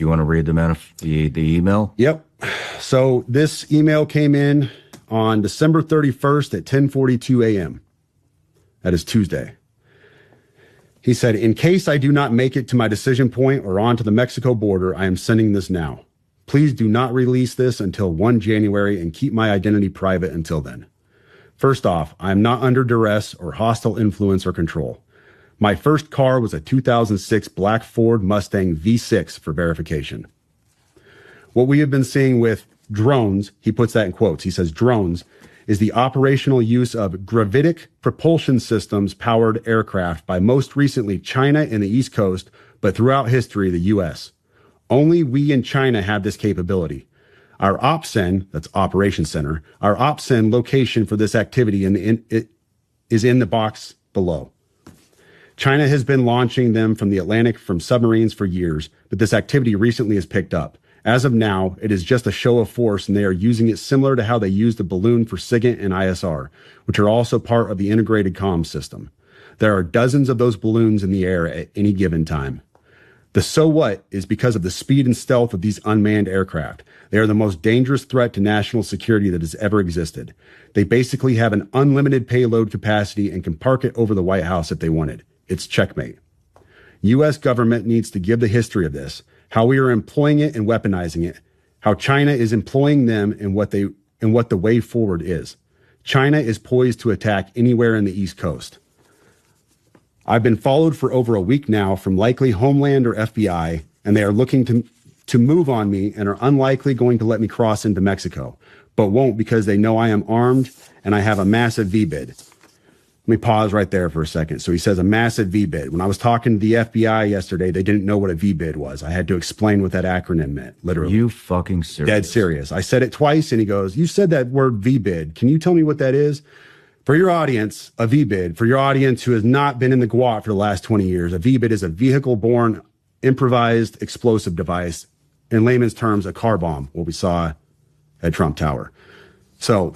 You want to read the email? Yep. So this email came in on December 31st at 10:42 a.m. That is Tuesday. He said, in case I do not make it to my decision point or on to the Mexico border, I am sending this now. Please do not release this until 1 January and keep my identity private until then. First off, I am not under duress or hostile influence or control. My first car was a 2006 black Ford Mustang V6 for verification. What we have been seeing with drones, he puts that in quotes, he says drones, is the operational use of gravitic propulsion systems powered aircraft by most recently China and the East Coast, but throughout history, the U.S. Only we in China have this capability. Our OPCEN, that's Operation Center, our OPCEN location for this activity is in the box below. China has been launching them from the Atlantic from submarines for years, but this activity recently has picked up. As of now, it is just a show of force, and they are using it similar to how they used the balloon for SIGINT and ISR, which are also part of the integrated comms system. There are dozens of those balloons in the air at any given time. The so what is because of the speed and stealth of these unmanned aircraft. They are the most dangerous threat to national security that has ever existed. They basically have an unlimited payload capacity and can park it over the White House if they wanted. It's checkmate. U.S. government needs to give the history of this, how we are employing it and weaponizing it, how China is employing them and what the way forward is. China is poised to attack anywhere in the East Coast. I've been followed for over a week now from likely Homeland or FBI, and they are looking to move on me and are unlikely going to let me cross into Mexico, but won't because they know I am armed and I have a massive V-bid. Let me pause right there for a second. So he says a massive V-bid. When I was talking to the FBI yesterday, they didn't know what a V-bid was. I had to explain what that acronym meant, literally. You fucking serious? Dead serious. I said it twice, and he goes, you said that word V-bid. Can you tell me what that is? For your audience, a V-bid, for your audience who has not been in the GWOT for the last 20 years, a V-bid is a vehicle-borne improvised explosive device. In layman's terms, a car bomb, what we saw at Trump Tower. So,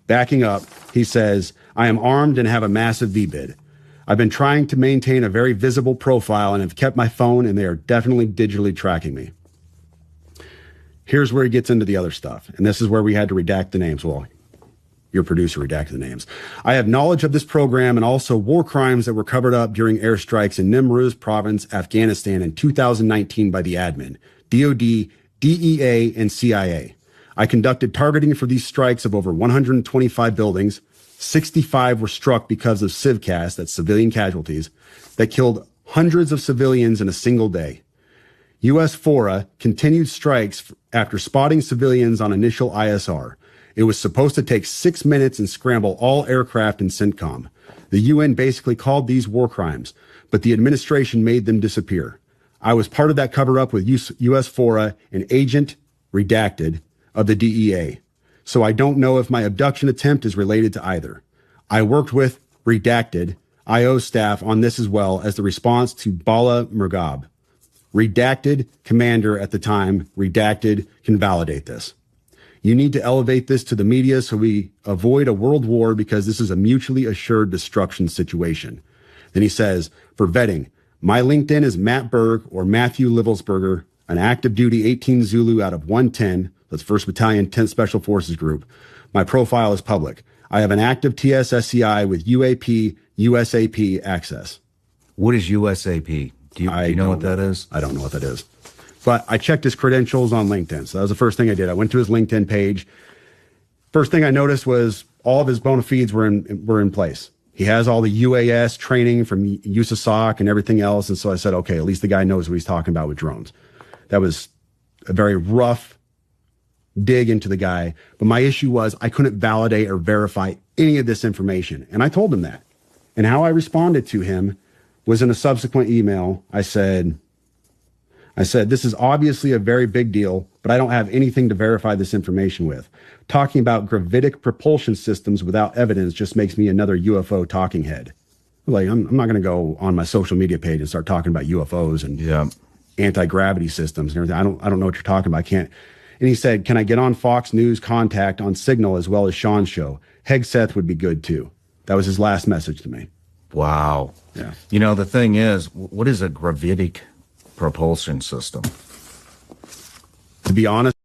backing up, he says, I am armed and have a massive V-bid. I've been trying to maintain a very visible profile and have kept my phone, and they are definitely digitally tracking me. Here's where he gets into the other stuff, and this is where we had to redact the names. Well, your producer redacted the names. I have knowledge of this program and also war crimes that were covered up during airstrikes in Nimruz province, Afghanistan in 2019 by the admin, DOD, DEA, and CIA. I conducted targeting for these strikes of over 125 buildings. 65 were struck because of civcas, that's civilian casualties, that killed hundreds of civilians in a single day. U.S. FORA continued strikes after spotting civilians on initial ISR. It was supposed to take 6 minutes and scramble all aircraft in CENTCOM. The UN basically called these war crimes, but the administration made them disappear. I was part of that cover-up with U.S. FORA, an agent, redacted, of the DEA. So I don't know if my abduction attempt is related to either. I worked with, redacted, IO staff on this as well as the response to Bala Murghab. Redacted commander at the time, redacted, can validate this. You need to elevate this to the media so we avoid a world war because this is a mutually assured destruction situation. Then he says, for vetting, my LinkedIn is Matt Berg or Matthew Livelsberger, an active duty 18 Zulu out of 110, that's 1st Battalion 10th Special Forces Group. My profile is public. I have an active TSSCI with UAP, USAP access. What is USAP? Do you know what that is? I don't know what that is. But I checked his credentials on LinkedIn. So that was the first thing I did. I went to his LinkedIn page. First thing I noticed was all of his bona fides were in place. He has all the UAS training from USASOC and everything else. And so I said, okay, at least the guy knows what he's talking about with drones. That was a very rough dig into the guy. But my issue was I couldn't validate or verify any of this information. And I told him that. And how I responded to him was in a subsequent email. I said, this is obviously a very big deal, but I don't have anything to verify this information with. Talking about gravitic propulsion systems without evidence just makes me another UFO talking head. Like, I'm not going to go on my social media page and start talking about UFOs and anti-gravity systems and everything. I don't know what you're talking about. I can't. And he said, can I get on Fox News Contact on Signal as well as Sean's show? Hegseth would be good too. That was his last message to me. Wow. Yeah. You know, the thing is, what is a gravitic propulsion system? To be honest,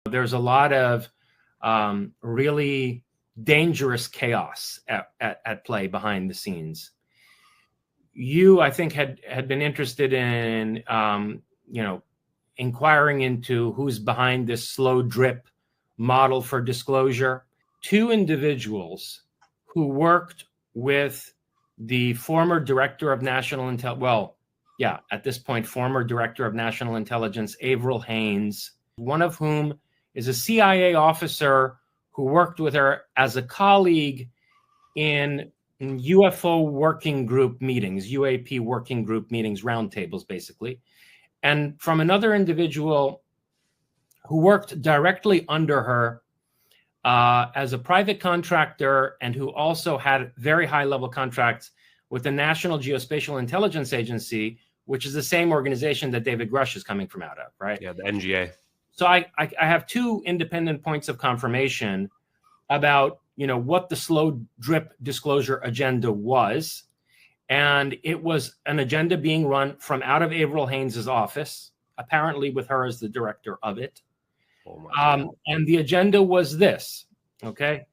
there's a lot of really dangerous chaos at play behind the scenes. You, I think, had been interested in, inquiring into who's behind this slow drip model for disclosure. Two individuals who worked with the former director of national intelligence, at this point, former director of national intelligence, Avril Haines, one of whom is a CIA officer who worked with her as a colleague in UFO working group meetings, UAP working group meetings, roundtables, basically. And from another individual who worked directly under her as a private contractor and who also had very high-level contracts with the National Geospatial Intelligence Agency, which is the same organization that David Grush is coming from out of, right? Yeah, the NGA. So I have two independent points of confirmation about, what the slow drip disclosure agenda was. And it was an agenda being run from out of Avril Haines' office, apparently with her as the director of it. And the agenda was this, okay?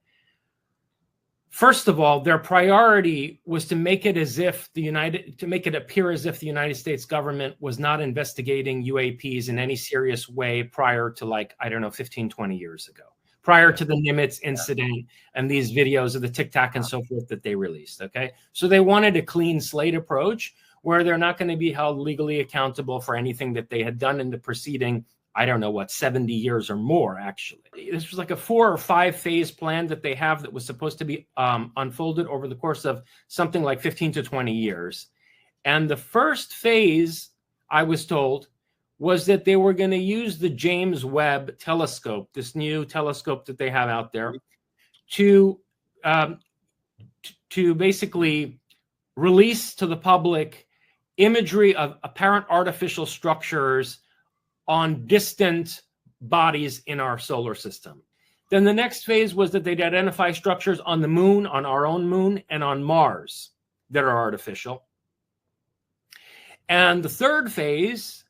First of all, their priority was to make it appear as if the United States government was not investigating UAPs in any serious way prior to 15, 20 years ago, prior to the Nimitz incident and these videos of the Tic Tac and so forth that they released, okay? So they wanted a clean slate approach where they're not going to be held legally accountable for anything that they had done in the preceding 70 years or more, actually. This was like a 4 or 5 phase plan that they have that was supposed to be unfolded over the course of something like 15 to 20 years. And the first phase, I was told, was that they were going to use the James Webb telescope, this new telescope that they have out there, to basically release to the public imagery of apparent artificial structures on distant bodies in our solar system. Then the next phase was that they'd identify structures on the moon, on our own moon, and on Mars that are artificial. And the third phase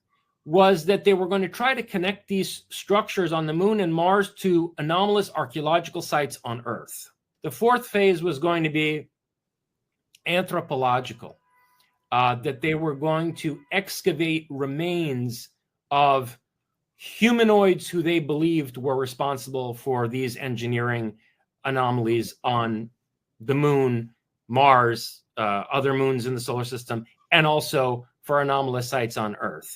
was that they were going to try to connect these structures on the moon and Mars to anomalous archaeological sites on Earth. The fourth phase was going to be anthropological, that they were going to excavate remains of humanoids who they believed were responsible for these engineering anomalies on the moon, Mars, other moons in the solar system, and also for anomalous sites on Earth.